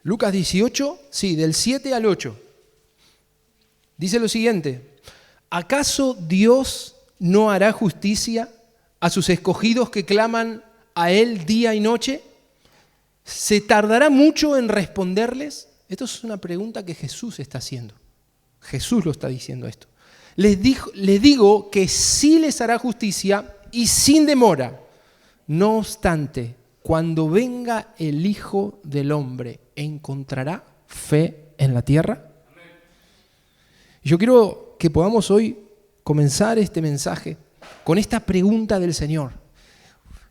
Lucas 18, sí, del 7 al 8. Dice lo siguiente: ¿acaso Dios no hará justicia a sus escogidos que claman a Él día y noche? ¿Se tardará mucho en responderles? Esto es una pregunta que Jesús está haciendo. Jesús lo está diciendo esto. Les digo que sí les hará justicia y sin demora. No obstante, cuando venga el Hijo del Hombre, ¿encontrará fe en la tierra? Yo quiero que podamos hoy comenzar este mensaje con esta pregunta del Señor.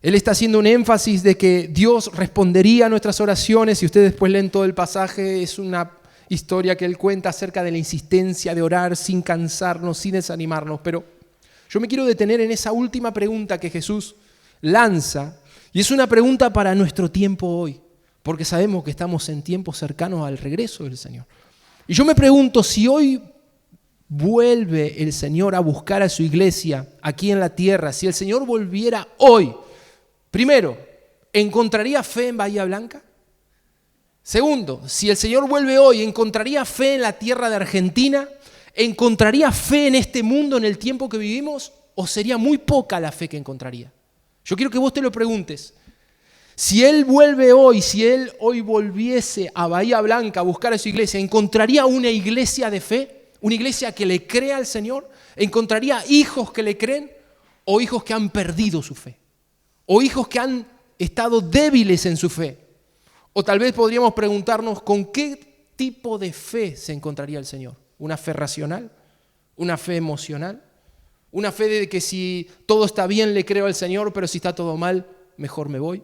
Él está haciendo un énfasis de que Dios respondería a nuestras oraciones. Si ustedes después leen todo el pasaje, es una historia que Él cuenta acerca de la insistencia de orar sin cansarnos, sin desanimarnos. Pero yo me quiero detener en esa última pregunta que Jesús lanza, y es una pregunta para nuestro tiempo hoy, porque sabemos que estamos en tiempos cercanos al regreso del Señor. Y yo me pregunto, si hoy vuelve el Señor a buscar a su iglesia aquí en la tierra, si el Señor volviera hoy, primero, ¿encontraría fe en Bahía Blanca? Segundo, si el Señor vuelve hoy, ¿encontraría fe en la tierra de Argentina? ¿Encontraría fe en este mundo en el tiempo que vivimos? ¿O sería muy poca la fe que encontraría? Yo quiero que vos te lo preguntes. Si Él vuelve hoy, si Él hoy volviese a Bahía Blanca a buscar a su iglesia, ¿encontraría una iglesia de fe? ¿Una iglesia que le crea al Señor? ¿Encontraría hijos que le creen? ¿O hijos que han perdido su fe? ¿O hijos que han estado débiles en su fe? O tal vez podríamos preguntarnos, ¿con qué tipo de fe se encontraría el Señor? ¿Una fe racional? ¿Una fe emocional? ¿Una fe de que si todo está bien le creo al Señor, pero si está todo mal, mejor me voy?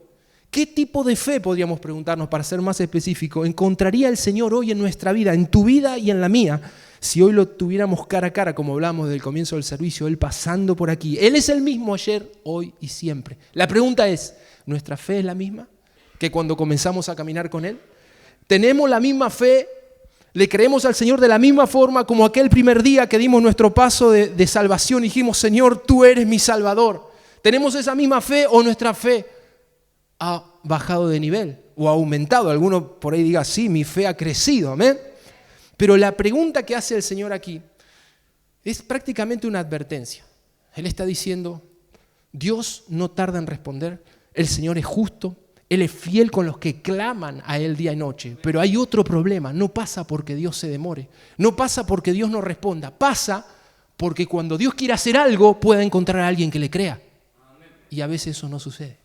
¿Qué tipo de fe, podríamos preguntarnos, para ser más específico, encontraría el Señor hoy en nuestra vida, en tu vida y en la mía, si hoy lo tuviéramos cara a cara, como hablamos del comienzo del servicio, Él pasando por aquí? Él es el mismo ayer, hoy y siempre. La pregunta es, ¿nuestra fe es la misma que cuando comenzamos a caminar con Él? ¿Tenemos la misma fe? ¿Le creemos al Señor de la misma forma como aquel primer día que dimos nuestro paso de salvación y dijimos, Señor, tú eres mi Salvador? ¿Tenemos esa misma fe o nuestra fe ha bajado de nivel o ha aumentado? Alguno por ahí diga, sí, mi fe ha crecido, amén. Pero la pregunta que hace el Señor aquí es prácticamente una advertencia. Él está diciendo, Dios no tarda en responder, el Señor es justo, Él es fiel con los que claman a Él día y noche. Pero hay otro problema, no pasa porque Dios se demore, no pasa porque Dios no responda, pasa porque cuando Dios quiere hacer algo pueda encontrar a alguien que le crea. Y a veces eso no sucede.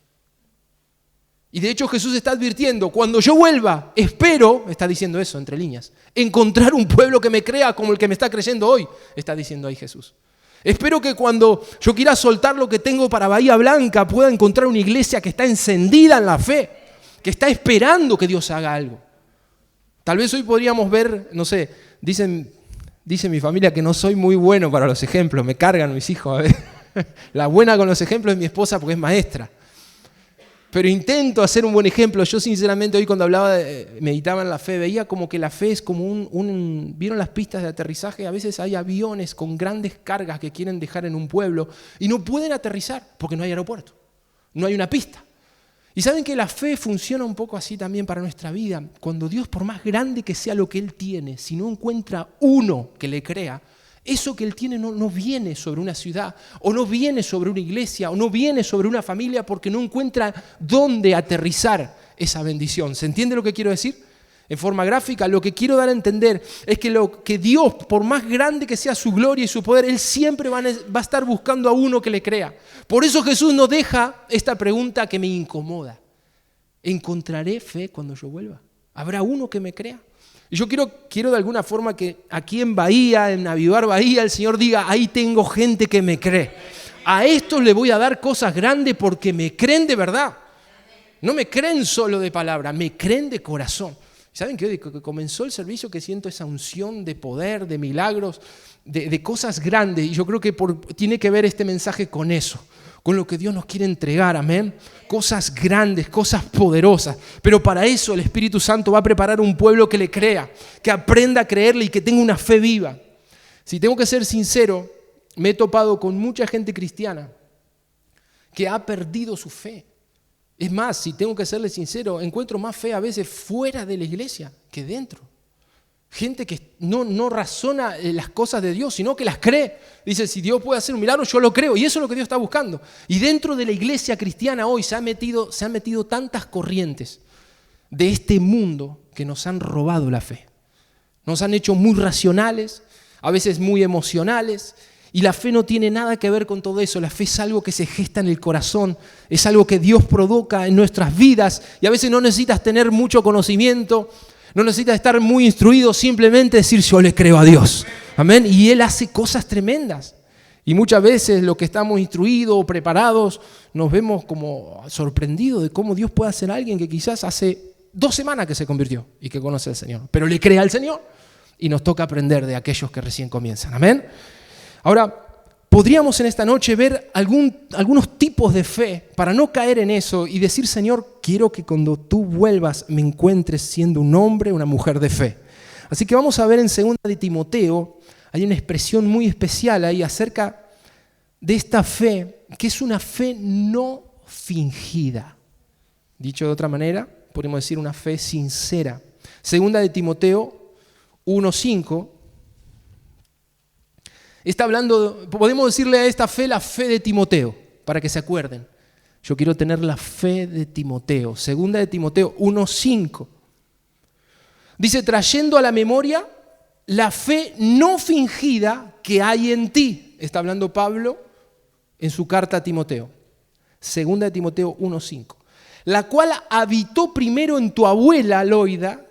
Y de hecho Jesús está advirtiendo, cuando yo vuelva, espero, está diciendo eso entre líneas, encontrar un pueblo que me crea como el que me está creyendo hoy, está diciendo ahí Jesús. Espero que cuando yo quiera soltar lo que tengo para Bahía Blanca pueda encontrar una iglesia que está encendida en la fe, que está esperando que Dios haga algo. Tal vez hoy podríamos ver, no sé, dice mi familia que no soy muy bueno para los ejemplos, me cargan mis hijos a ver. La buena con los ejemplos es mi esposa porque es maestra. Pero intento hacer un buen ejemplo. Yo sinceramente hoy cuando meditaba en la fe, veía como que la fe es como ¿vieron las pistas de aterrizaje? A veces hay aviones con grandes cargas que quieren dejar en un pueblo y no pueden aterrizar porque no hay aeropuerto, no hay una pista. Y saben que la fe funciona un poco así también para nuestra vida. Cuando Dios, por más grande que sea lo que Él tiene, si no encuentra uno que le crea, eso que Él tiene no viene sobre una ciudad, o no viene sobre una iglesia, o no viene sobre una familia porque no encuentra dónde aterrizar esa bendición. ¿Se entiende lo que quiero decir? En forma gráfica, lo que quiero dar a entender es que Dios, por más grande que sea su gloria y su poder, Él siempre va a estar buscando a uno que le crea. Por eso Jesús nos deja esta pregunta que me incomoda. ¿Encontraré fe cuando yo vuelva? ¿Habrá uno que me crea? Y yo quiero de alguna forma que aquí en Bahía, en Avivar Bahía, el Señor diga, ahí tengo gente que me cree. A estos le voy a dar cosas grandes porque me creen de verdad. No me creen solo de palabra, me creen de corazón. ¿Saben qué? Desde que comenzó el servicio que siento esa unción de poder, de milagros, de cosas grandes. Y yo creo que tiene que ver este mensaje con eso, con lo que Dios nos quiere entregar, amén. Cosas grandes, cosas poderosas. Pero para eso el Espíritu Santo va a preparar un pueblo que le crea, que aprenda a creerle y que tenga una fe viva. Si tengo que ser sincero, me he topado con mucha gente cristiana que ha perdido su fe. Es más, si tengo que serle sincero, encuentro más fe a veces fuera de la iglesia que dentro. Gente que no razona las cosas de Dios, sino que las cree. Dice, si Dios puede hacer un milagro, yo lo creo. Y eso es lo que Dios está buscando. Y dentro de la iglesia cristiana hoy se han metido tantas corrientes de este mundo que nos han robado la fe. Nos han hecho muy racionales, a veces muy emocionales. Y la fe no tiene nada que ver con todo eso. La fe es algo que se gesta en el corazón, es algo que Dios provoca en nuestras vidas. Y a veces no necesitas tener mucho conocimiento, no necesitas estar muy instruido, simplemente decir yo le creo a Dios. Amén. Y Él hace cosas tremendas. Y muchas veces los que estamos instruidos o preparados nos vemos como sorprendidos de cómo Dios puede hacer a alguien que quizás hace 2 semanas que se convirtió y que conoce al Señor. Pero le cree al Señor y nos toca aprender de aquellos que recién comienzan. Amén. Ahora, podríamos en esta noche ver algunos tipos de fe para no caer en eso y decir, Señor, quiero que cuando tú vuelvas me encuentres siendo un hombre, una mujer de fe. Así que vamos a ver en 2 de Timoteo, hay una expresión muy especial ahí acerca de esta fe, que es una fe no fingida. Dicho de otra manera, podemos decir una fe sincera. 2 de Timoteo 1:5. Está hablando, podemos decirle a esta fe la fe de Timoteo, para que se acuerden. Yo quiero tener la fe de Timoteo. 2 de Timoteo 1:5. Dice, trayendo a la memoria la fe no fingida que hay en ti. Está hablando Pablo en su carta a Timoteo. 2 de Timoteo 1:5. La cual habitó primero en tu abuela Loida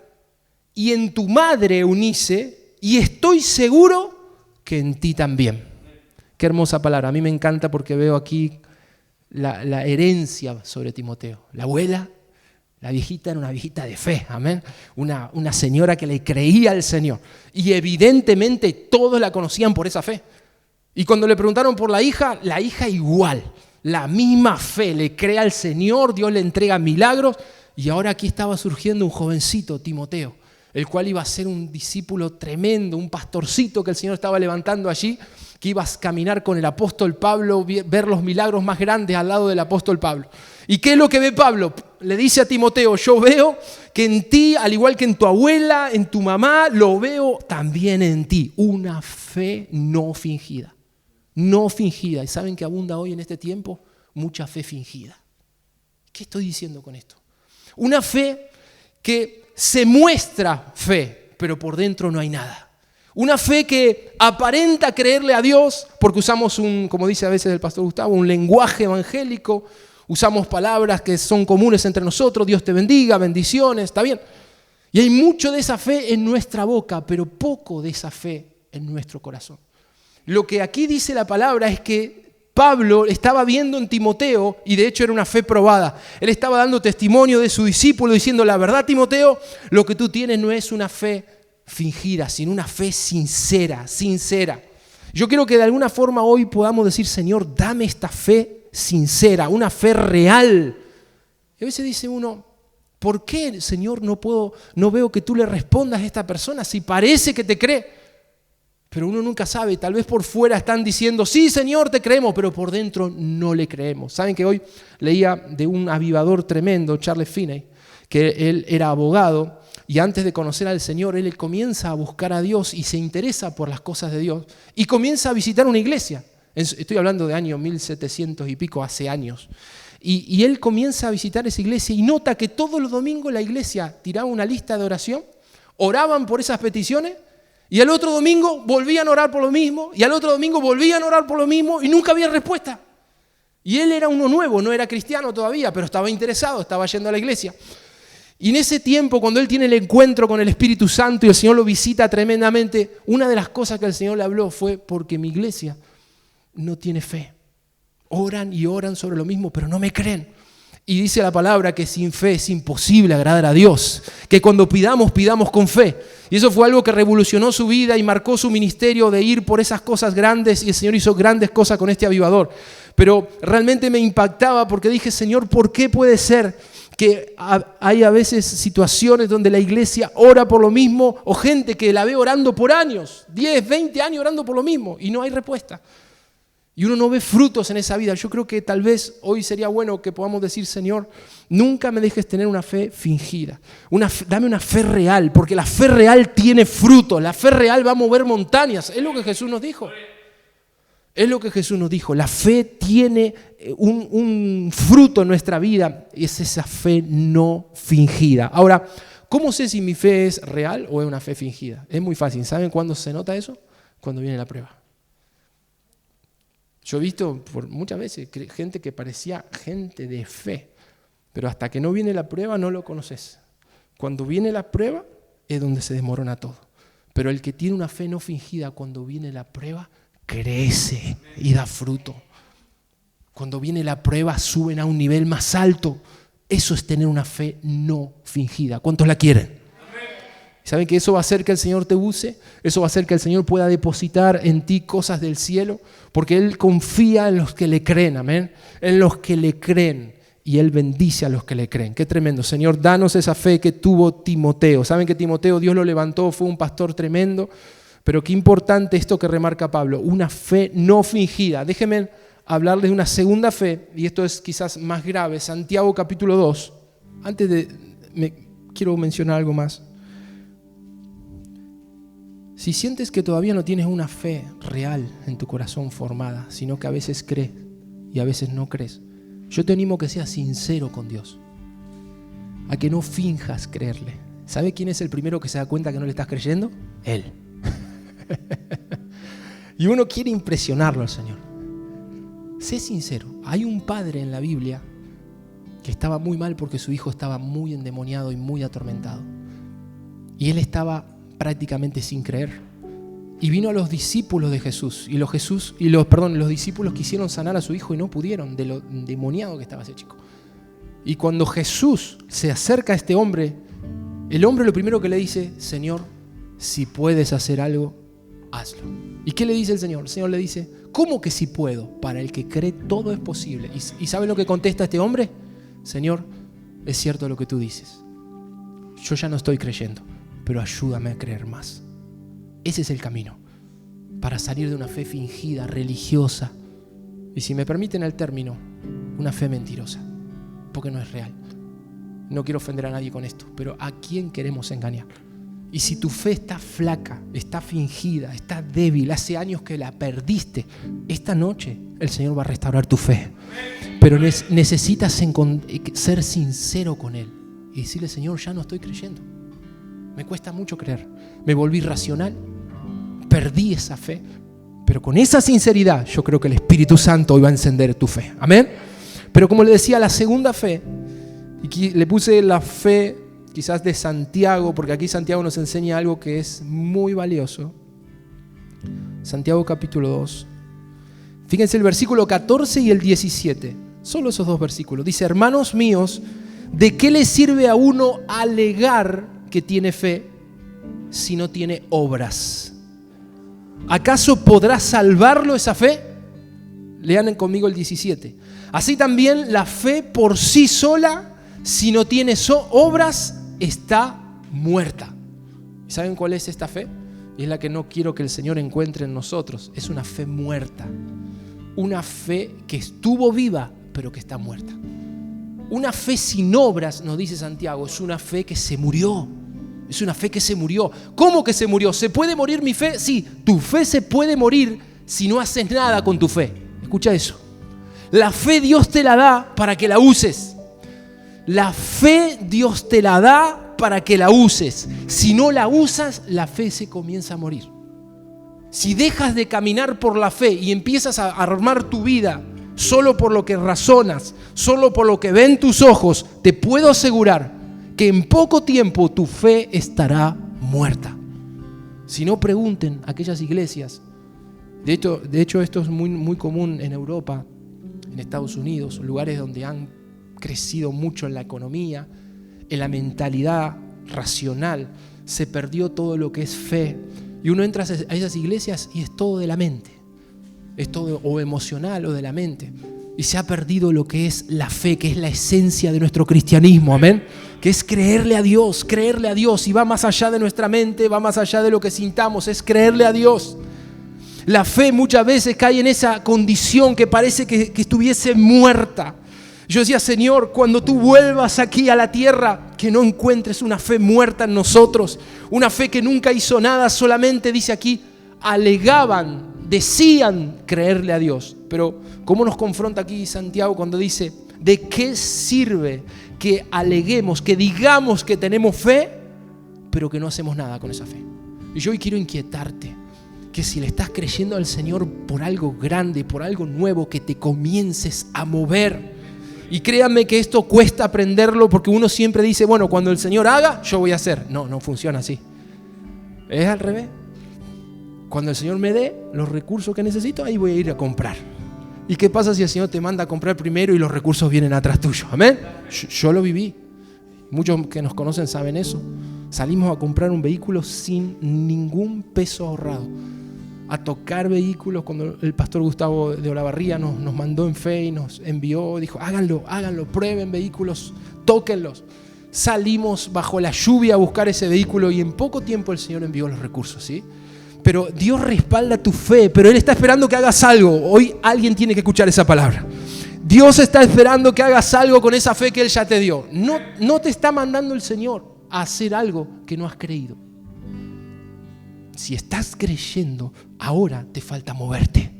y en tu madre Eunice, y estoy seguro que en ti también. Qué hermosa palabra. A mí me encanta porque veo aquí la herencia sobre Timoteo. La abuela, la viejita era una viejita de fe, amén. Una señora que le creía al Señor. Y evidentemente todos la conocían por esa fe. Y cuando le preguntaron por la hija igual. La misma fe, le cree al Señor, Dios le entrega milagros. Y ahora aquí estaba surgiendo un jovencito, Timoteo, el cual iba a ser un discípulo tremendo, un pastorcito que el Señor estaba levantando allí, que iba a caminar con el apóstol Pablo, ver los milagros más grandes al lado del apóstol Pablo. ¿Y qué es lo que ve Pablo? Le dice a Timoteo, yo veo que en ti, al igual que en tu abuela, en tu mamá, lo veo también en ti. Una fe no fingida. No fingida. ¿Y saben que abunda hoy en este tiempo? Mucha fe fingida. ¿Qué estoy diciendo con esto? Una fe que se muestra fe, pero por dentro no hay nada. Una fe que aparenta creerle a Dios, porque usamos como dice a veces el pastor Gustavo, un lenguaje evangélico, usamos palabras que son comunes entre nosotros, Dios te bendiga, bendiciones, está bien. Y hay mucho de esa fe en nuestra boca, pero poco de esa fe en nuestro corazón. Lo que aquí dice la palabra es que Pablo estaba viendo en Timoteo, y de hecho era una fe probada. Él estaba dando testimonio de su discípulo diciendo, la verdad, Timoteo, lo que tú tienes no es una fe fingida, sino una fe sincera. Yo quiero que de alguna forma hoy podamos decir, Señor, dame esta fe sincera, una fe real. Y a veces dice uno, ¿por qué, Señor, no veo que tú le respondas a esta persona si parece que te cree? Pero uno nunca sabe, tal vez por fuera están diciendo, sí Señor, te creemos, pero por dentro no le creemos. Saben que hoy leía de un avivador tremendo, Charles Finney, que él era abogado y antes de conocer al Señor, él comienza a buscar a Dios y se interesa por las cosas de Dios y comienza a visitar una iglesia. Estoy hablando de años 1700 y pico, hace años. Y él comienza a visitar esa iglesia y nota que todos los domingos la iglesia tiraba una lista de oración, oraban por esas peticiones, y al otro domingo volvían a orar por lo mismo, y al otro domingo volvían a orar por lo mismo, y nunca había respuesta. Y él era uno nuevo, no era cristiano todavía, pero estaba interesado, estaba yendo a la iglesia. Y en ese tiempo, cuando él tiene el encuentro con el Espíritu Santo y el Señor lo visita tremendamente, una de las cosas que el Señor le habló fue, porque mi iglesia no tiene fe. Oran y oran sobre lo mismo, pero no me creen. Y dice la palabra que sin fe es imposible agradar a Dios, que cuando pidamos con fe. Y eso fue algo que revolucionó su vida y marcó su ministerio de ir por esas cosas grandes, y el Señor hizo grandes cosas con este avivador. Pero realmente me impactaba porque dije, Señor, ¿por qué puede ser que hay a veces situaciones donde la iglesia ora por lo mismo o gente que la ve orando por años, 10, 20 años orando por lo mismo y no hay respuesta? y uno no ve frutos en esa vida, yo creo que tal vez hoy sería bueno que podamos decir, Señor, nunca me dejes tener una fe fingida. Dame una fe real, porque la fe real tiene frutos. La fe real va a mover montañas. Es lo que Jesús nos dijo. Es lo que Jesús nos dijo. La fe tiene un fruto en nuestra vida. Y es esa fe no fingida. Ahora, ¿cómo sé si mi fe es real o es una fe fingida? Es muy fácil. ¿Saben cuándo se nota eso? Cuando viene la prueba. Yo he visto por muchas veces gente que parecía gente de fe, pero hasta que no viene la prueba no lo conoces. Cuando viene la prueba es donde se desmorona todo. Pero el que tiene una fe no fingida, cuando viene la prueba, crece y da fruto. Cuando viene la prueba, suben a un nivel más alto. Eso es tener una fe no fingida. ¿Cuántos la quieren? ¿Saben que eso va a hacer que el Señor te use? Eso va a hacer que el Señor pueda depositar en ti cosas del cielo, porque Él confía en los que le creen, amén. En los que le creen, y Él bendice a los que le creen. Qué tremendo. Señor, danos esa fe que tuvo Timoteo. ¿Saben que Timoteo, Dios lo levantó, fue un pastor tremendo? Pero qué importante esto que remarca Pablo, una fe no fingida. Déjenme hablarles de una segunda fe, y esto es quizás más grave. Santiago capítulo 2. Quiero mencionar algo más. Si sientes que todavía no tienes una fe real en tu corazón formada, sino que a veces crees y a veces no crees, yo te animo a que seas sincero con Dios, a que no finjas creerle. ¿Sabe quién es el primero que se da cuenta que no le estás creyendo? Él. Y uno quiere impresionarlo al Señor. Sé sincero. Hay un padre en la Biblia que estaba muy mal porque su hijo estaba muy endemoniado y muy atormentado. Y él estaba prácticamente sin creer. Y vino a los discípulos de Jesús. Y los discípulos quisieron sanar a su hijo y no pudieron, de lo endemoniado que estaba ese chico. Y cuando Jesús se acerca a este hombre, el hombre lo primero que le dice: Señor, si puedes hacer algo, hazlo. ¿Y qué le dice el Señor? El Señor le dice: ¿cómo que si puedo? Para el que cree todo es posible. ¿Y sabe lo que contesta este hombre? Señor, es cierto lo que tú dices. Yo ya no estoy creyendo, pero ayúdame a creer más. Ese es el camino para salir de una fe fingida, religiosa, y si me permiten el término, una fe mentirosa, porque no es real. No quiero ofender a nadie con esto, pero ¿a quién queremos engañar? Y si tu fe está flaca, está fingida, está débil, hace años que la perdiste, esta noche el Señor va a restaurar tu fe. Pero necesitas ser sincero con Él y decirle: Señor, ya no estoy creyendo. Me cuesta mucho creer. Me volví racional, perdí esa fe. Pero con esa sinceridad yo creo que el Espíritu Santo hoy va a encender tu fe. Amén. Pero como le decía, la segunda fe, y le puse la fe quizás de Santiago, porque aquí Santiago nos enseña algo que es muy valioso. Santiago capítulo 2. Fíjense el versículo 14 y el 17. Solo esos dos versículos. Dice: hermanos míos, ¿de qué le sirve a uno alegar que tiene fe si no tiene obras? ¿Acaso podrá salvarlo esa fe? Lean conmigo el 17. Así también la fe por sí sola, si no tiene obras, está muerta. ¿Y saben cuál es esta fe? Y es la que no quiero que el Señor encuentre en nosotros. Es una fe muerta. Una fe que estuvo viva, pero que está muerta. Una fe sin obras, nos dice Santiago, es una fe que se murió. Es una fe que se murió. ¿Cómo que se murió? ¿Se puede morir mi fe? Sí, tu fe se puede morir si no haces nada con tu fe. Escucha eso. La fe Dios te la da para que la uses. La fe Dios te la da para que la uses. Si no la usas, la fe se comienza a morir. Si dejas de caminar por la fe y empiezas a armar tu vida solo por lo que razonas, solo por lo que ven tus ojos, te puedo asegurar que en poco tiempo tu fe estará muerta. Si no, pregunten a aquellas iglesias. De hecho esto es muy, muy común en Europa, en Estados Unidos, lugares donde han crecido mucho en la economía, en la mentalidad racional. Se perdió todo lo que es fe. Y uno entra a esas iglesias y es todo de la mente. Es todo o emocional o de la mente. Y se ha perdido lo que es la fe, que es la esencia de nuestro cristianismo, amén. Que es creerle a Dios, y va más allá de nuestra mente, va más allá de lo que sintamos, es creerle a Dios. La fe muchas veces cae en esa condición que parece que estuviese muerta. Yo decía, Señor, cuando tú vuelvas aquí a la tierra, que no encuentres una fe muerta en nosotros, una fe que nunca hizo nada, solamente dice aquí, alegaban, decían creerle a Dios. Pero ¿cómo nos confronta aquí Santiago cuando dice, ¿de qué sirve que aleguemos, que digamos que tenemos fe, pero que no hacemos nada con esa fe? Y yo hoy quiero inquietarte, que si le estás creyendo al Señor por algo grande, por algo nuevo, que te comiences a mover. Y créanme que esto cuesta aprenderlo, porque uno siempre dice, bueno, cuando el Señor haga, yo voy a hacer. No funciona así. Es al revés. Cuando el Señor me dé los recursos que necesito, ahí voy a ir a comprar. ¿Y qué pasa si el Señor te manda a comprar primero y los recursos vienen atrás tuyo? ¿Amén? Yo lo viví. Muchos que nos conocen saben eso. Salimos a comprar un vehículo sin ningún peso ahorrado. A tocar vehículos cuando el pastor Gustavo de Olavarría nos mandó en fe y nos envió, dijo, háganlo, prueben vehículos, tóquenlos. Salimos bajo la lluvia a buscar ese vehículo y en poco tiempo el Señor envió los recursos, ¿sí? Pero Dios respalda tu fe, pero Él está esperando que hagas algo. Hoy alguien tiene que escuchar esa palabra. Dios está esperando que hagas algo con esa fe que Él ya te dio. No te está mandando el Señor a hacer algo que no has creído. Si estás creyendo, ahora te falta moverte.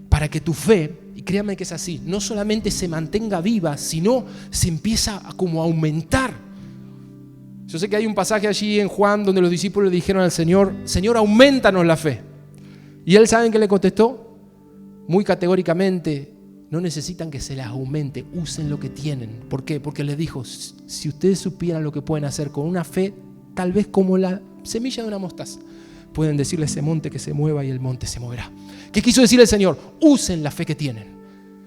Para que tu fe, y créanme que es así, no solamente se mantenga viva, sino se empieza a como aumentar. Yo sé que hay un pasaje allí en Juan donde los discípulos le dijeron al Señor, Señor, aumentanos la fe. Y Él, ¿saben qué le contestó? Muy categóricamente, no necesitan que se les aumente, usen lo que tienen. ¿Por qué? Porque les dijo, si ustedes supieran lo que pueden hacer con una fe, tal vez como la semilla de una mostaza, pueden decirle a ese monte que se mueva y el monte se moverá. ¿Qué quiso decir el Señor? Usen la fe que tienen.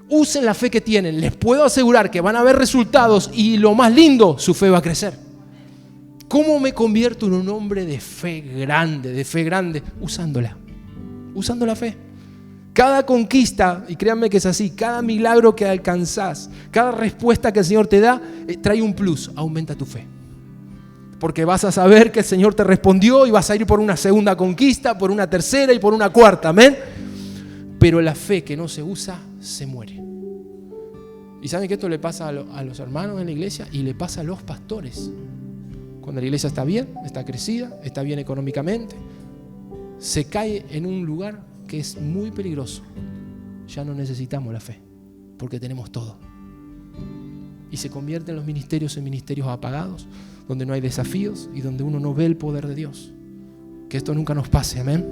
Usen la fe que tienen. Les puedo asegurar que van a haber resultados y lo más lindo, su fe va a crecer. ¿Cómo me convierto en un hombre de fe grande? Usándola. Usando la fe. Cada conquista, y créanme que es así, cada milagro que alcanzás, cada respuesta que el Señor te da, trae un plus, aumenta tu fe. Porque vas a saber que el Señor te respondió y vas a ir por una segunda conquista, por una tercera y por una cuarta, amén. Pero la fe que no se usa, se muere. ¿Y saben que esto le pasa a los hermanos en la iglesia y le pasa a los pastores? Cuando la iglesia está bien, está crecida, está bien económicamente, se cae en un lugar que es muy peligroso. Ya no necesitamos la fe, porque tenemos todo. Y se convierten los ministerios en ministerios apagados, donde no hay desafíos y donde uno no ve el poder de Dios. Que esto nunca nos pase, amén.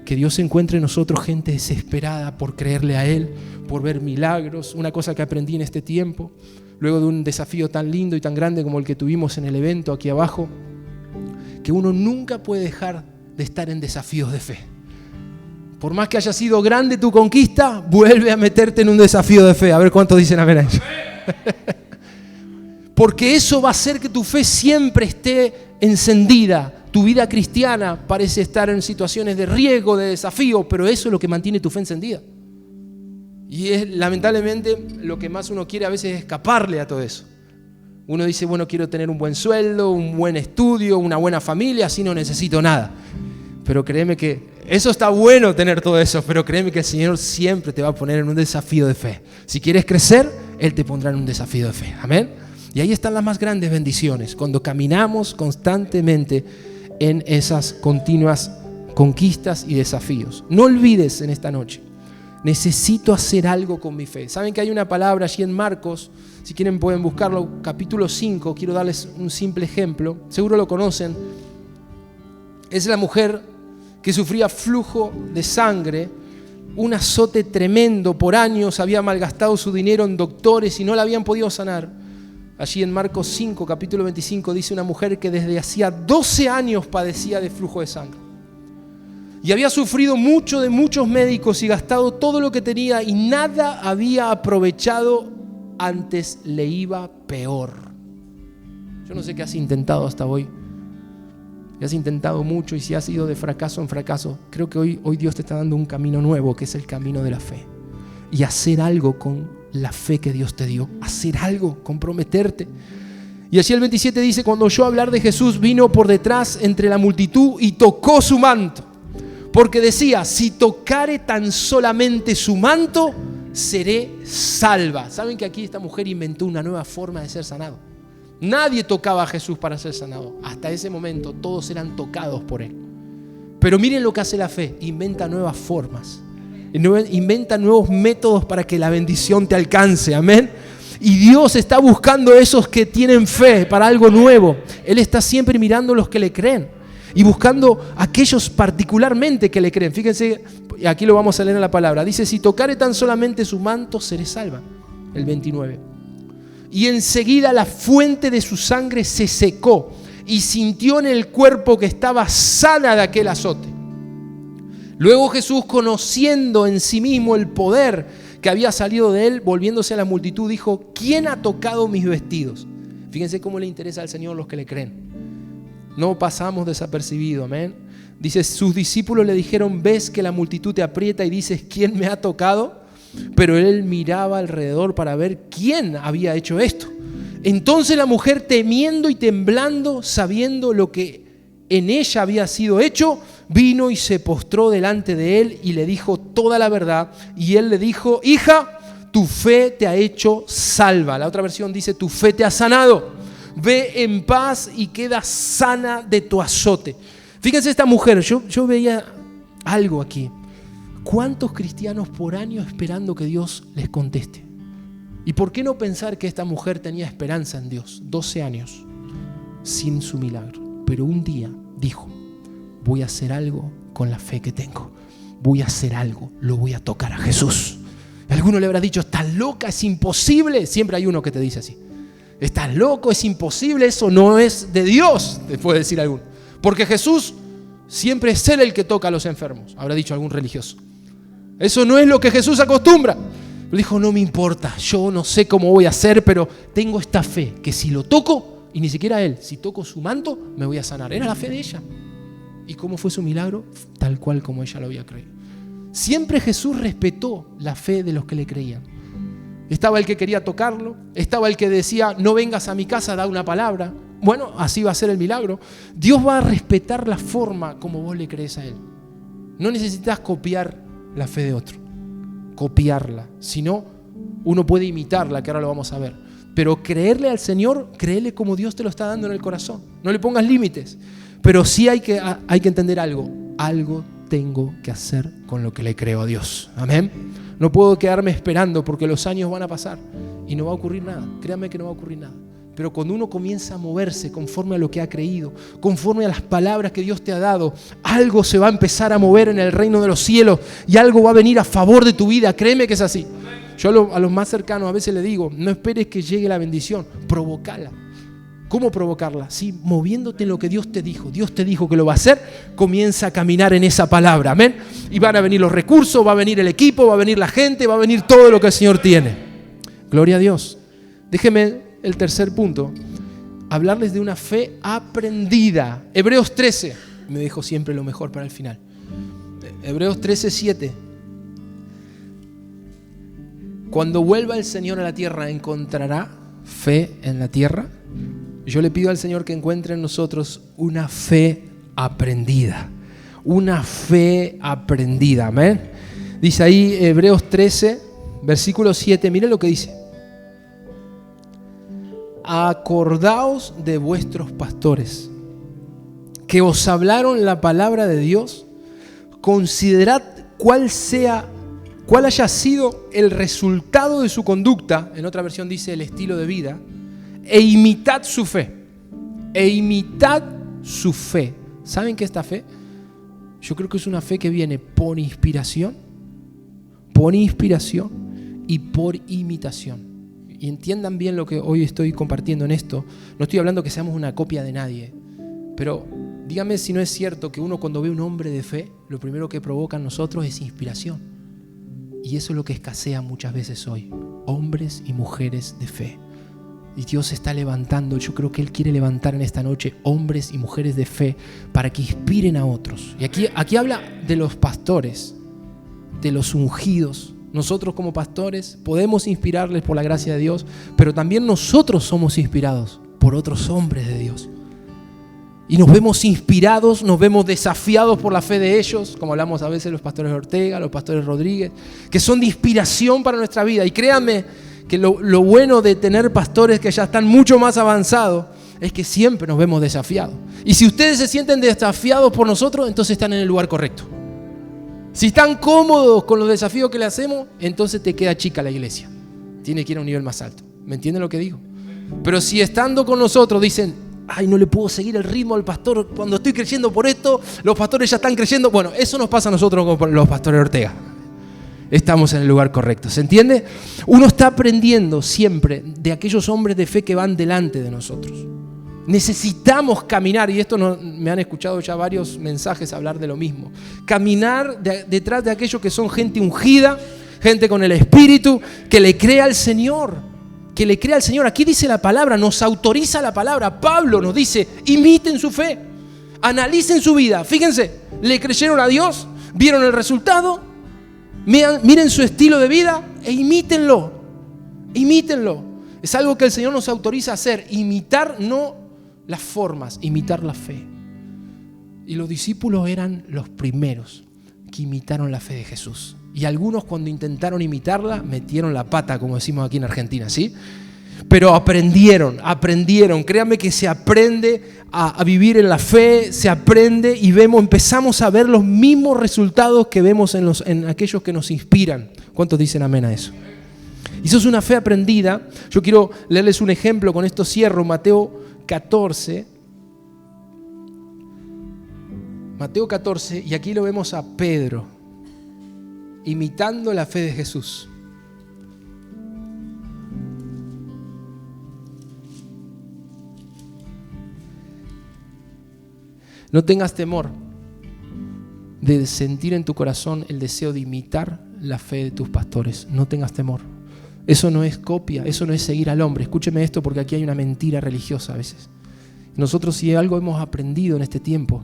Que Dios encuentre en nosotros gente desesperada por creerle a Él, por ver milagros. Una cosa que aprendí en este tiempo, luego de un desafío tan lindo y tan grande como el que tuvimos en el evento aquí abajo, que uno nunca puede dejar de estar en desafíos de fe. Por más que haya sido grande tu conquista, vuelve a meterte en un desafío de fe. A ver cuántos dicen amén a eso. Porque eso va a hacer que tu fe siempre esté encendida. Tu vida cristiana parece estar en situaciones de riesgo, de desafío, pero eso es lo que mantiene tu fe encendida. Y es lamentablemente lo que más uno quiere a veces es escaparle a todo eso. Uno dice, bueno, quiero tener un buen sueldo, un buen estudio, una buena familia, así no necesito nada. Pero créeme que eso está bueno tener todo eso, pero créeme que el Señor siempre te va a poner en un desafío de fe. Si quieres crecer, Él te pondrá en un desafío de fe. Amén. Y ahí están las más grandes bendiciones, cuando caminamos constantemente en esas continuas conquistas y desafíos. No olvides en esta noche, necesito hacer algo con mi fe. Saben que hay una palabra allí en Marcos, si quieren pueden buscarlo, capítulo 5, quiero darles un simple ejemplo, seguro lo conocen. Es la mujer que sufría flujo de sangre, un azote tremendo, por años había malgastado su dinero en doctores y no la habían podido sanar. Allí en Marcos 5, capítulo 25, dice una mujer que desde hacía 12 años padecía de flujo de sangre. Y había sufrido mucho de muchos médicos y gastado todo lo que tenía y nada había aprovechado, antes le iba peor. Yo no sé qué has intentado hasta hoy. Y has intentado mucho y si has ido de fracaso en fracaso, creo que hoy Dios te está dando un camino nuevo, que es el camino de la fe. Y hacer algo con la fe que Dios te dio, hacer algo, comprometerte. Y allí el 27 dice, cuando oyó hablar de Jesús, vino por detrás entre la multitud y tocó su manto, porque decía, si tocare tan solamente su manto, seré salva. ¿Saben que aquí esta mujer inventó una nueva forma de ser sanado? Nadie tocaba a Jesús para ser sanado. Hasta ese momento todos eran tocados por Él. Pero miren lo que hace la fe, inventa nuevas formas, inventa nuevos métodos para que la bendición te alcance, amén. Y Dios está buscando esos que tienen fe para algo nuevo. Él está siempre mirando a los que le creen y buscando a aquellos particularmente que le creen. Fíjense, aquí lo vamos a leer en la palabra. Dice, si tocare tan solamente su manto, seré salva. El 29. Y enseguida la fuente de su sangre se secó y sintió en el cuerpo que estaba sana de aquel azote. Luego Jesús, conociendo en sí mismo el poder que había salido de él, volviéndose a la multitud, dijo, ¿quién ha tocado mis vestidos? Fíjense cómo le interesa al Señor los que le creen. No pasamos desapercibido, amén. Dice, sus discípulos le dijeron, ves que la multitud te aprieta y dices, ¿quién me ha tocado? Pero él miraba alrededor para ver quién había hecho esto. Entonces la mujer, temiendo y temblando, sabiendo lo que en ella había sido hecho, vino y se postró delante de él y le dijo toda la verdad. Y él le dijo, hija, tu fe te ha hecho salva. La otra versión dice, tu fe te ha sanado. Ve en paz y queda sana de tu azote. Fíjense esta mujer, yo veía algo aquí. ¿Cuántos cristianos por año esperando que Dios les conteste? ¿Y por qué no pensar que esta mujer tenía esperanza en Dios? 12 años sin su milagro. Pero un día dijo, voy a hacer algo con la fe que tengo. Voy a hacer algo, lo voy a tocar a Jesús. Alguno le habrá dicho, estás loca, es imposible. Siempre hay uno que te dice así. Estás loco, es imposible, eso no es de Dios, te puede decir alguno. Porque Jesús siempre es Él el que toca a los enfermos, habrá dicho algún religioso. Eso no es lo que Jesús acostumbra. Pero dijo, no me importa, yo no sé cómo voy a hacer, pero tengo esta fe, que si lo toco, y ni siquiera Él, si toco su manto, me voy a sanar. Era la fe de ella. ¿Y cómo fue su milagro? Tal cual como ella lo había creído. Siempre Jesús respetó la fe de los que le creían. Estaba el que quería tocarlo, estaba el que decía, no vengas a mi casa, da una palabra. Bueno, así va a ser el milagro. Dios va a respetar la forma como vos le crees a Él. No necesitas copiar la fe de otro, copiarla, sino uno puede imitarla, que ahora lo vamos a ver. Pero creerle al Señor, créele como Dios te lo está dando en el corazón. No le pongas límites. Pero sí hay que entender algo. Algo tengo que hacer con lo que le creo a Dios. Amén. No puedo quedarme esperando porque los años van a pasar y no va a ocurrir nada. Créanme que no va a ocurrir nada. Pero cuando uno comienza a moverse conforme a lo que ha creído, conforme a las palabras que Dios te ha dado, algo se va a empezar a mover en el reino de los cielos y algo va a venir a favor de tu vida. Créeme que es así. Yo a los más cercanos a veces le digo, no esperes que llegue la bendición, provócala. ¿Cómo provocarla? Sí, moviéndote en lo que Dios te dijo. Dios te dijo que lo va a hacer, comienza a caminar en esa palabra, amén. Y van a venir los recursos, va a venir el equipo, va a venir la gente, va a venir todo lo que el Señor tiene. Gloria a Dios. Déjeme el tercer punto, hablarles de una fe aprendida. Hebreos 13, me dejo siempre lo mejor para el final. Hebreos 13:7. Cuando vuelva el Señor a la tierra, ¿encontrará fe en la tierra? Yo le pido al Señor que encuentre en nosotros una fe aprendida. Una fe aprendida, amén. Dice ahí Hebreos 13, versículo 7, miren lo que dice. Acordaos de vuestros pastores, que os hablaron la palabra de Dios. Considerad cuál haya sido el resultado de su conducta, en otra versión dice el estilo de vida, e imitad su fe. E imitad su fe. ¿Saben qué es esta fe? Yo creo que es una fe que viene por inspiración y por imitación. Y entiendan bien lo que hoy estoy compartiendo en esto. No estoy hablando que seamos una copia de nadie, pero dígame si no es cierto que uno cuando ve un hombre de fe, lo primero que provoca en nosotros es inspiración. Y eso es lo que escasea muchas veces hoy. Hombres y mujeres de fe. Y Dios está levantando, yo creo que Él quiere levantar en esta noche hombres y mujeres de fe para que inspiren a otros. Y aquí habla de los pastores, de los ungidos. Nosotros como pastores podemos inspirarles por la gracia de Dios, pero también nosotros somos inspirados por otros hombres de Dios. Y nos vemos inspirados, nos vemos desafiados por la fe de ellos, como hablamos a veces los pastores Ortega, los pastores Rodríguez, que son de inspiración para nuestra vida. Y créanme que lo bueno de tener pastores que ya están mucho más avanzados es que siempre nos vemos desafiados. Y si ustedes se sienten desafiados por nosotros, entonces están en el lugar correcto. Si están cómodos con los desafíos que le hacemos, entonces te queda chica la iglesia. Tiene que ir a un nivel más alto. ¿Me entienden lo que digo? Pero si estando con nosotros dicen, ay, no le puedo seguir el ritmo al pastor cuando estoy creyendo por esto, los pastores ya están creyendo. Bueno, eso nos pasa a nosotros con los pastores Ortega. Estamos en el lugar correcto, ¿se entiende? Uno está aprendiendo siempre de aquellos hombres de fe que van delante de nosotros. Necesitamos caminar, y esto me han escuchado ya varios mensajes hablar de lo mismo. Caminar detrás de aquellos que son gente ungida, gente con el Espíritu, que le crea al Señor. Que le crea al Señor. Aquí dice la palabra, nos autoriza la palabra. Pablo nos dice, imiten su fe, analicen su vida. Fíjense, le creyeron a Dios, vieron el resultado, miren su estilo de vida e imítenlo. Imítenlo. Es algo que el Señor nos autoriza a hacer. Imitar no las formas, imitar la fe. Y los discípulos eran los primeros que imitaron la fe de Jesús. Y algunos cuando intentaron imitarla, metieron la pata, como decimos aquí en Argentina, ¿sí? Pero aprendieron. Créanme que se aprende a vivir en la fe, se aprende y empezamos a ver los mismos resultados que vemos en aquellos que nos inspiran. ¿Cuántos dicen amén a eso? Y eso es una fe aprendida. Yo quiero leerles un ejemplo, con esto cierro, Mateo 14. Mateo 14, y aquí lo vemos a Pedro, imitando la fe de Jesús. No tengas temor de sentir en tu corazón el deseo de imitar la fe de tus pastores. No tengas temor. Eso no es copia, eso no es seguir al hombre. Escúcheme esto, porque aquí hay una mentira religiosa a veces. Nosotros, si algo hemos aprendido en este tiempo,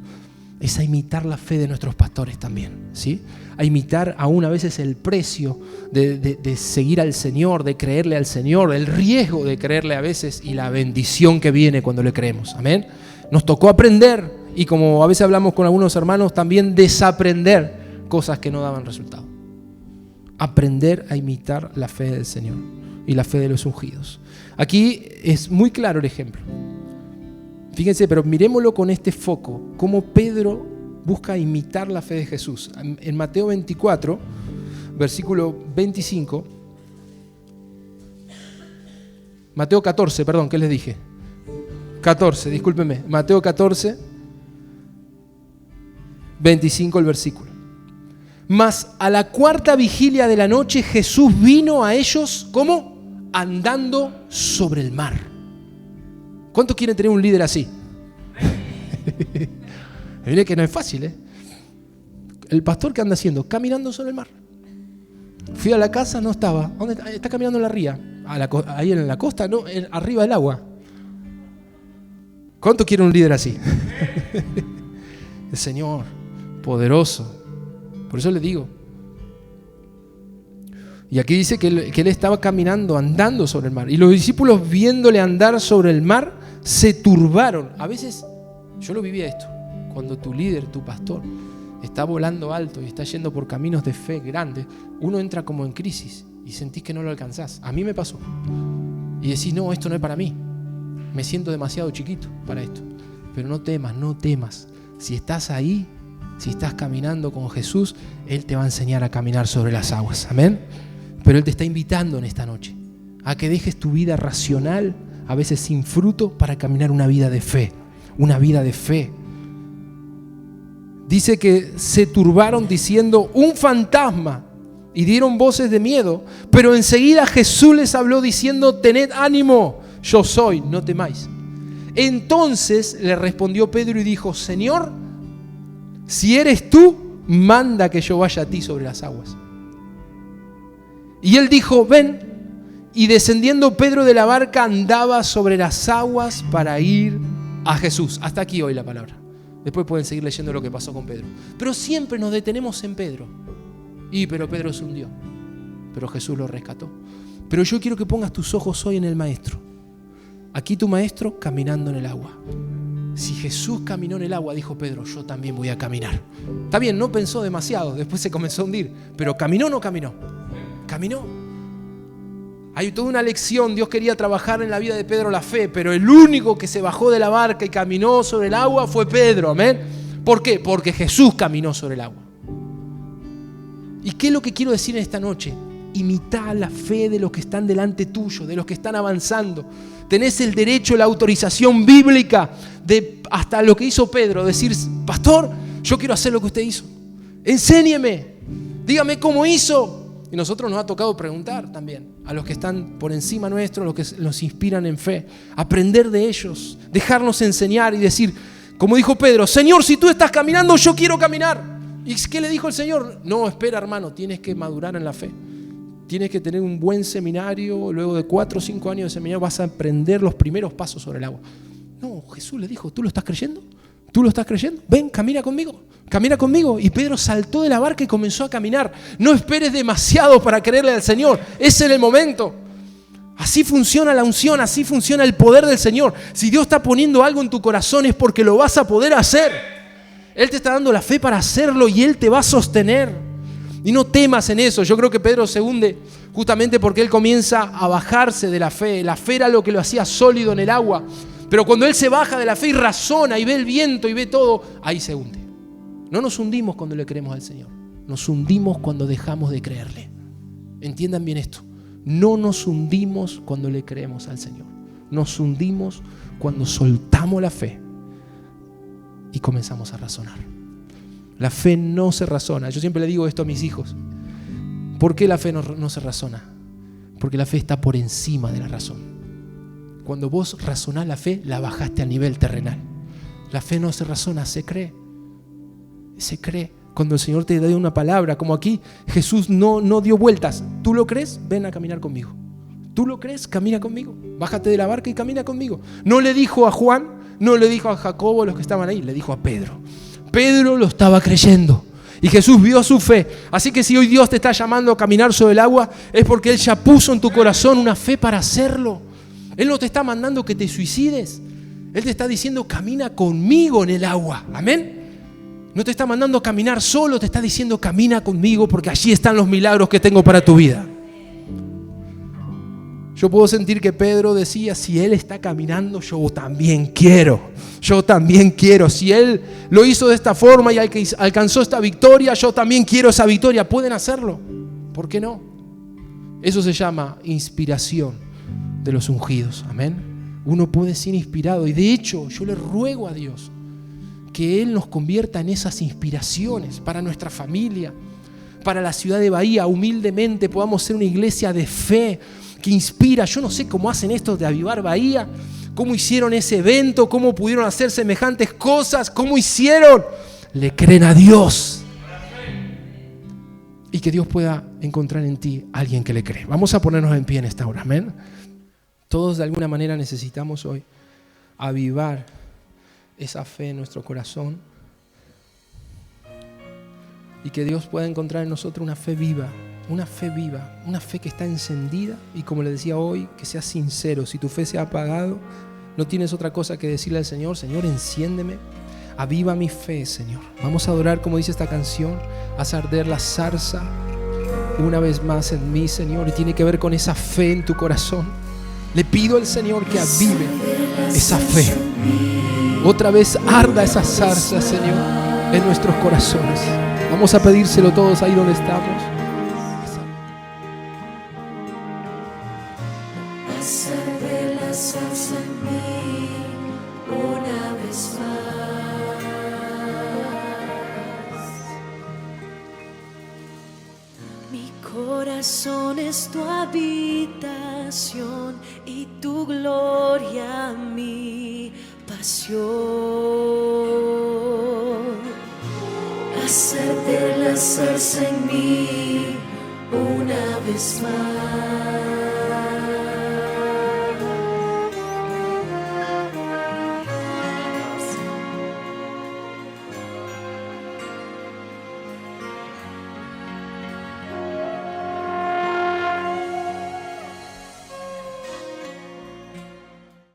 es a imitar la fe de nuestros pastores también, ¿sí? A imitar aún a veces el precio de seguir al Señor, de creerle al Señor, el riesgo de creerle a veces y la bendición que viene cuando le creemos. Amén. Nos tocó aprender, y como a veces hablamos con algunos hermanos, también desaprender cosas que no daban resultado. Aprender a imitar la fe del Señor y la fe de los ungidos. Aquí es muy claro el ejemplo. Fíjense, pero miremoslo con este foco, cómo Pedro busca imitar la fe de Jesús. En Mateo 24, versículo 25, Mateo 14, perdón, ¿qué les dije? 14, discúlpenme, Mateo 14, 25 el versículo. Mas a la cuarta vigilia de la noche Jesús vino a ellos, ¿cómo? Andando sobre el mar. ¿Cuántos quieren tener un líder así? Mire que no es fácil, ¿eh? El pastor, ¿qué anda haciendo? Caminando sobre el mar. Fui a la casa, no estaba. ¿Dónde está? Está caminando en la ría. Ahí en la costa, no, arriba del agua. ¿Cuántos quieren un líder así? El Señor, poderoso. Por eso le digo. Y aquí dice que él estaba caminando, andando sobre el mar. Y los discípulos, viéndole andar sobre el mar, se turbaron. A veces, yo lo vivía esto. Cuando tu líder, tu pastor, está volando alto y está yendo por caminos de fe grandes, uno entra como en crisis y sentís que no lo alcanzás. A mí me pasó. Y decís, no, esto no es para mí. Me siento demasiado chiquito para esto. Pero no temas. Si estás ahí, si estás caminando con Jesús, Él te va a enseñar a caminar sobre las aguas. Amén. Pero Él te está invitando en esta noche a que dejes tu vida racional, a veces sin fruto, para caminar una vida de fe. Una vida de fe. Dice que se turbaron diciendo, un fantasma, y dieron voces de miedo. Pero enseguida Jesús les habló diciendo, tened ánimo, yo soy, no temáis. Entonces le respondió Pedro y dijo, Señor, si eres tú, manda que yo vaya a ti sobre las aguas. Y él dijo, ven. Y descendiendo Pedro de la barca, andaba sobre las aguas para ir a Jesús. Hasta aquí hoy la palabra. Después pueden seguir leyendo lo que pasó con Pedro. Pero siempre nos detenemos en Pedro. Pero Pedro se hundió. Pero Jesús lo rescató. Pero yo quiero que pongas tus ojos hoy en el Maestro. Aquí tu Maestro caminando en el agua. Si Jesús caminó en el agua, dijo Pedro, yo también voy a caminar. Está bien, no pensó demasiado, después se comenzó a hundir, pero ¿caminó o no caminó? Caminó. Hay toda una lección. Dios quería trabajar en la vida de Pedro la fe, pero el único que se bajó de la barca y caminó sobre el agua fue Pedro. Amén. ¿Por qué? Porque Jesús caminó sobre el agua. ¿Y qué es lo que quiero decir en esta noche? Imita la fe de los que están delante tuyo, de los que están avanzando. Tenés el derecho, la autorización bíblica de hasta lo que hizo Pedro, decir, pastor, yo quiero hacer lo que usted hizo. Enséñeme, dígame cómo hizo. Y nosotros nos ha tocado preguntar también a los que están por encima nuestro, los que nos inspiran en fe, aprender de ellos, dejarnos enseñar y decir, como dijo Pedro, Señor, si tú estás caminando, yo quiero caminar. ¿Y qué le dijo el Señor? No, espera, hermano, tienes que madurar en la fe. Tienes que tener un buen seminario, luego de 4 o 5 años de seminario vas a aprender los primeros pasos sobre el agua. No, Jesús le dijo, ¿tú lo estás creyendo? ¿Tú lo estás creyendo? Ven, camina conmigo. Camina conmigo. Y Pedro saltó de la barca y comenzó a caminar. No esperes demasiado para creerle al Señor. Ese es el momento. Así funciona la unción, así funciona el poder del Señor. Si Dios está poniendo algo en tu corazón es porque lo vas a poder hacer. Él te está dando la fe para hacerlo y Él te va a sostener. Y no temas en eso. Yo creo que Pedro se hunde justamente porque él comienza a bajarse de la fe. La fe era lo que lo hacía sólido en el agua. Pero cuando él se baja de la fe y razona y ve el viento y ve todo, ahí se hunde. No nos hundimos cuando le creemos al Señor. Nos hundimos cuando dejamos de creerle. Entiendan bien esto. No nos hundimos cuando le creemos al Señor. Nos hundimos cuando soltamos la fe y comenzamos a razonar. La fe no se razona. Yo siempre le digo esto a mis hijos. ¿Por qué la fe no se razona? Porque la fe está por encima de la razón. Cuando vos razonás la fe, la bajaste a nivel terrenal. La fe no se razona, se cree. Se cree. Cuando el Señor te da una palabra, como aquí, Jesús no dio vueltas. ¿Tú lo crees? Ven a caminar conmigo. ¿Tú lo crees? Camina conmigo. Bájate de la barca y camina conmigo. No le dijo a Juan, no le dijo a Jacobo, los que estaban ahí, le dijo a Pedro. Pedro lo estaba creyendo y Jesús vio su fe. Así que si hoy Dios te está llamando a caminar sobre el agua, es porque Él ya puso en tu corazón una fe para hacerlo. Él no te está mandando que te suicides. Él te está diciendo, camina conmigo en el agua. Amén. No te está mandando a caminar solo, te está diciendo, camina conmigo porque allí están los milagros que tengo para tu vida. Yo puedo sentir que Pedro decía, si él está caminando, yo también quiero. Yo también quiero. Si él lo hizo de esta forma y alcanzó esta victoria, yo también quiero esa victoria. ¿Pueden hacerlo? ¿Por qué no? Eso se llama inspiración de los ungidos. Amén. Uno puede ser inspirado. Y de hecho, yo le ruego a Dios que Él nos convierta en esas inspiraciones para nuestra familia, para la ciudad de Bahía. Humildemente podamos ser una iglesia de fe que inspira. Yo no sé cómo hacen esto de Avivar Bahía, cómo hicieron ese evento, cómo pudieron hacer semejantes cosas, cómo hicieron. Le creen a Dios. Y que Dios pueda encontrar en ti a alguien que le cree. Vamos a ponernos en pie en esta hora. Amén. Todos de alguna manera necesitamos hoy avivar esa fe en nuestro corazón. Y que Dios pueda encontrar en nosotros una fe viva, una fe que está encendida y como le decía hoy, que sea sincero. Si tu fe se ha apagado, no tienes otra cosa que decirle al Señor, Señor, enciéndeme, aviva mi fe, Señor. Vamos a adorar como dice esta canción, haz arder la zarza una vez más en mí, Señor, y tiene que ver con esa fe en tu corazón. Le pido al Señor que avive esa fe. Otra vez arda esa zarza, Señor, en nuestros corazones. Vamos a pedírselo todos ahí donde estamos. Arde la zarza en mí una vez más. Mi corazón es tu habitación y tu gloria mi pasión. Arde la zarza en mí una vez más.